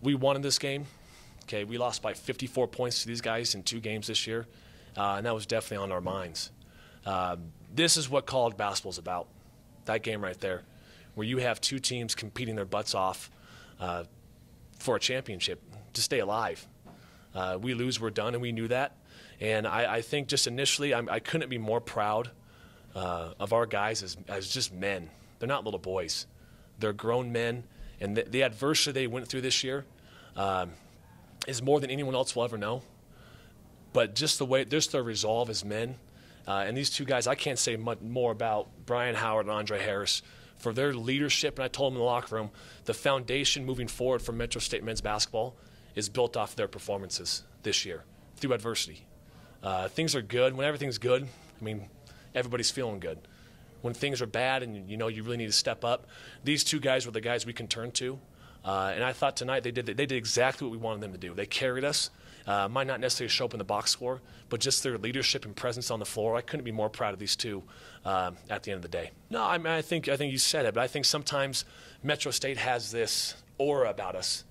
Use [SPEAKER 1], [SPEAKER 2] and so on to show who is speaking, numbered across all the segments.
[SPEAKER 1] we wanted this game. Okay, we lost by 54 points to these guys in 2 games this year, and that was definitely on our minds. This is what college basketball is about, that game right there, where you have 2 teams competing their butts off for a championship to stay alive. We lose, we're done, and we knew that. And I think just initially, I couldn't be more proud of our guys as just men. They're not little boys. They're grown men, and the adversity they went through this year is more than anyone else will ever know. But just their resolve as men, and these 2 guys, I can't say much more about Brian Howard and Andre Harris for their leadership. And I told them in the locker room, the foundation moving forward for Metro State men's basketball is built off their performances this year through adversity. Things are good. When everything's good, I mean, everybody's feeling good. When things are bad and you know you really need to step up, these 2 guys were the guys we can turn to. And I thought tonight they did exactly what we wanted them to do. They carried us. Might not necessarily show up in the box score, but just their leadership and presence on the floor. I couldn't be more proud of these 2 at the end of the day. No, I mean, I think you said it, but I think sometimes Metro State has this aura about us.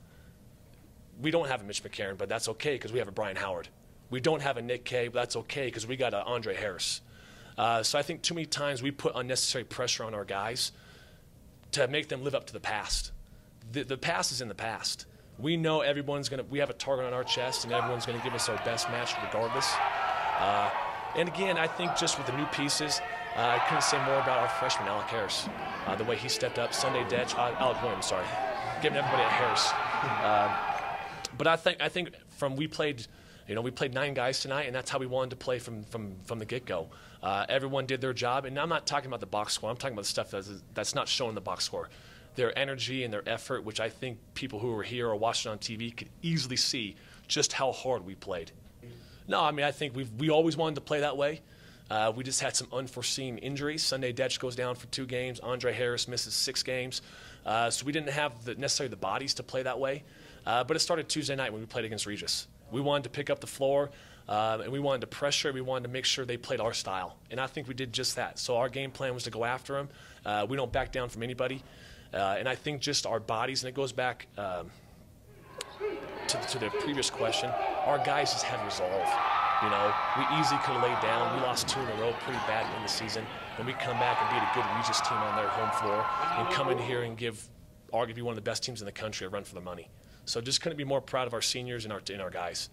[SPEAKER 1] We don't have a Mitch McCarron, but that's okay because we have a Brian Howard. We don't have a Nick Kay, but that's okay because we got an Andre Harris. So I think too many times we put unnecessary pressure on our guys to make them live up to the past. The past is in the past. We know we have a target on our chest, and everyone's going to give us our best match regardless. And again, I think just with the new pieces, I couldn't say more about our freshman, Alec Harris. The way he stepped up, Sunday Detch, Alec Williams, sorry, giving everybody a Harris. But I think we played 9 guys tonight, and that's how we wanted to play from the get-go. Everyone did their job, and I'm not talking about the box score. I'm talking about the stuff that's not shown in the box score. Their energy and their effort, which I think people who were here or watching on TV could easily see just how hard we played. No, I mean, I think we always wanted to play that way. We just had some unforeseen injuries. Sunday Detch goes down for 2 games. Andre Harris misses 6 games. So we didn't have necessarily the bodies to play that way. But it started Tuesday night when we played against Regis. We wanted to pick up the floor, and we wanted to pressure. We wanted to make sure they played our style. And I think we did just that. So our game plan was to go after them. We don't back down from anybody. And I think just our bodies, and it goes back to the previous question, our guys just had resolve. You know, we easily could have laid down. We lost 2 in a row pretty bad in the season. And we come back and beat a good Regis team on their home floor and come in here and give arguably one of the best teams in the country a run for the money. So just couldn't be more proud of our seniors and our guys.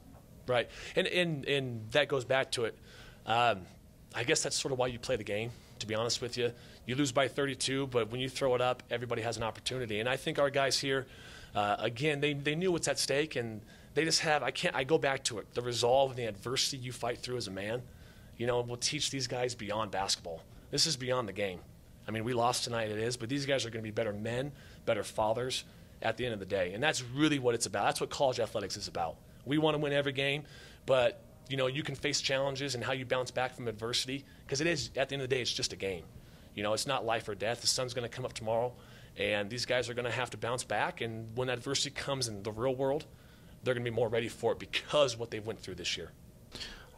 [SPEAKER 1] Right? And that goes back to it. I guess that's sort of why you play the game, to be honest with you. You lose by 32, but when you throw it up, everybody has an opportunity. And I think our guys here, again, they knew what's at stake, and they just have, I go back to it, the resolve and the adversity you fight through as a man, you know, will teach these guys beyond basketball. This is beyond the game. I mean, we lost tonight, it is, but these guys are going to be better men, better fathers at the end of the day. And that's really what it's about. That's what college athletics is about. We want to win every game, but, you know, you can face challenges and how you bounce back from adversity, because it is, at the end of the day, it's just a game. You know, it's not life or death. The sun's going to come up tomorrow, and these guys are going to have to bounce back. And when adversity comes in the real world, they're going to be more ready for it because of what they went through this year.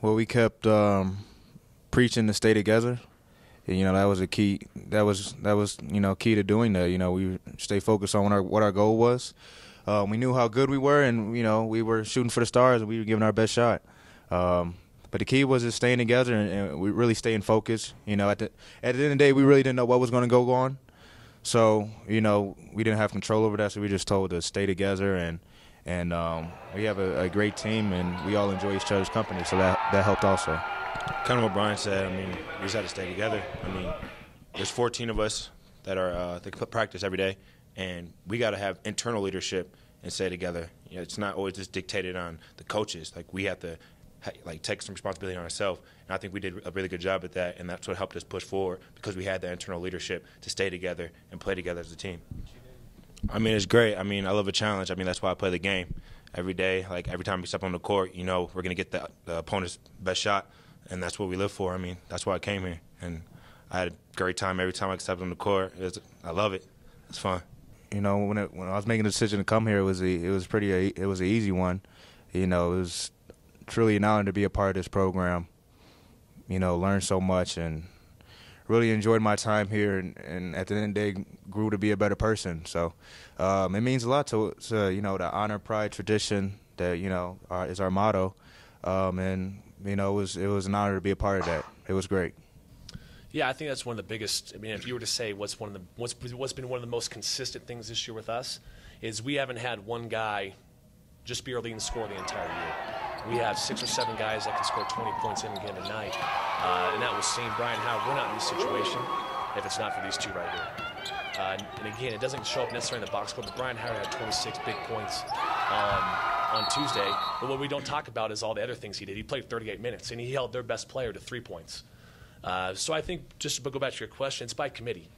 [SPEAKER 2] Well, we kept preaching to stay together. You know, that was a key. That was key to doing that. You know, we stay focused on what our goal was. We knew how good we were, and you know, we were shooting for the stars, and we were giving our best shot. But the key was just staying together and we really staying focused. You know, at the end of the day, we really didn't know what was going to go on. So, you know, we didn't have control over that, so we just told to stay together. And we have a great team, and we all enjoy each other's company, so that helped also.
[SPEAKER 3] Kind of what Brian said, I mean, we just had to stay together. I mean, there's 14 of us that are that practice every day, and we got to have internal leadership and stay together. You know, it's not always just dictated on the coaches. Like, we have to take some responsibility on ourselves, and I think we did a really good job at that, and that's what helped us push forward because we had that internal leadership to stay together and play together as a team. I mean, it's great. I mean, I love a challenge. I mean, that's why I play the game every day. Like, every time we step on the court, you know, we're going to get the opponent's best shot, and that's what we live for. I mean, that's why I came here, and I had a great time every time I stepped on the court. I love it. It's fun.
[SPEAKER 2] You know, when I was making the decision to come here, it was an easy one. You know, it was truly an honor to be a part of this program. You know, learn so much and really enjoyed my time here, and at the end of the day, grew to be a better person. So it means a lot to the honor, pride, tradition that is our motto, and it was an honor to be a part of that. It was great.
[SPEAKER 1] Yeah, I think that's one of the biggest. I mean, if you were to say what's been one of the most consistent things this year with us, is we haven't had one guy just be our leading scorer the entire year. We have 6 or 7 guys that can score 20 points any given night, and that was seeing Brian Howard. We're not in this situation if it's not for these two right here. And again, it doesn't show up necessarily in the box score, but Brian Howard had 26 big points on Tuesday. But what we don't talk about is all the other things he did. He played 38 minutes, and he held their best player to 3 points. So I think, just to go back to your question, it's by committee.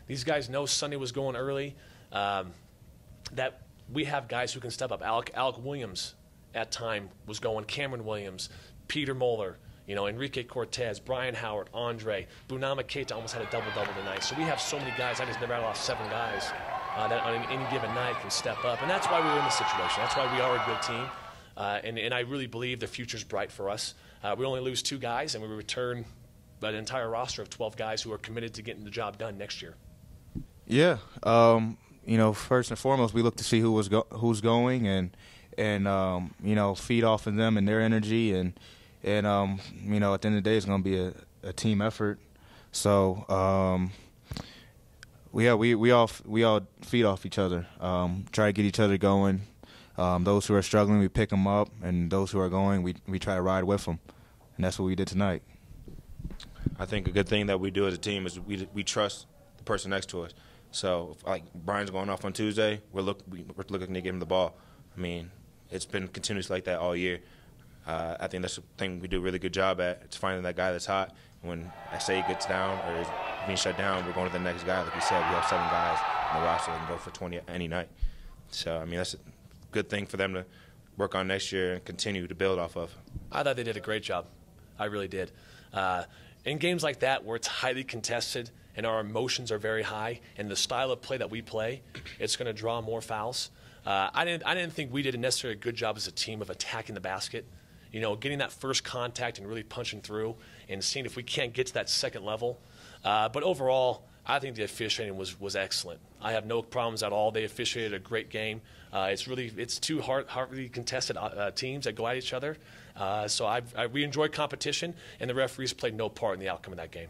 [SPEAKER 1] These guys know Sunday was going early, that we have guys who can step up. Alec Williams at time was going, Cameron Williams, Peter Moeller, Enrique Cortez, Brian Howard, Andre, Bunama Keita almost had a double-double tonight. So we have so many guys. I just never had lost 7 guys that on any given night can step up. And that's why we were in this situation. That's why we are a good team. And I really believe the future's bright for us. We only lose 2 guys, and we return an entire roster of 12 guys who are committed to getting the job done next year.
[SPEAKER 2] Yeah. First and foremost, we look to see who's going and feed off of them and their energy, and at the end of the day, it's going to be a team effort. So we all feed off each other, try to get each other going. Those who are struggling, we pick them up, and those who are going, we try to ride with them, and that's what we did tonight.
[SPEAKER 3] I think a good thing that we do as a team is we trust the person next to us. So, like Brian's going off on Tuesday, we're looking to give him the ball. I mean, it's been continuous like that all year. I think that's the thing we do a really good job at. It's finding that guy that's hot. And when SA gets down or is being shut down, we're going to the next guy. Like you said, we have 7 guys on the roster that can go for 20 any night. So, I mean, that's a good thing for them to work on next year and continue to build off of.
[SPEAKER 1] I thought they did a great job. I really did. In games like that where it's highly contested and our emotions are very high and the style of play that we play, it's going to draw more fouls. I didn't think we did a necessarily good job as a team of attacking the basket. Getting that first contact and really punching through and seeing if we can't get to that second level. But overall, I think the officiating was excellent. I have no problems at all. They officiated a great game. It's 2 hardly contested teams that go at each other. So we enjoyed competition, and the referees played no part in the outcome of that game.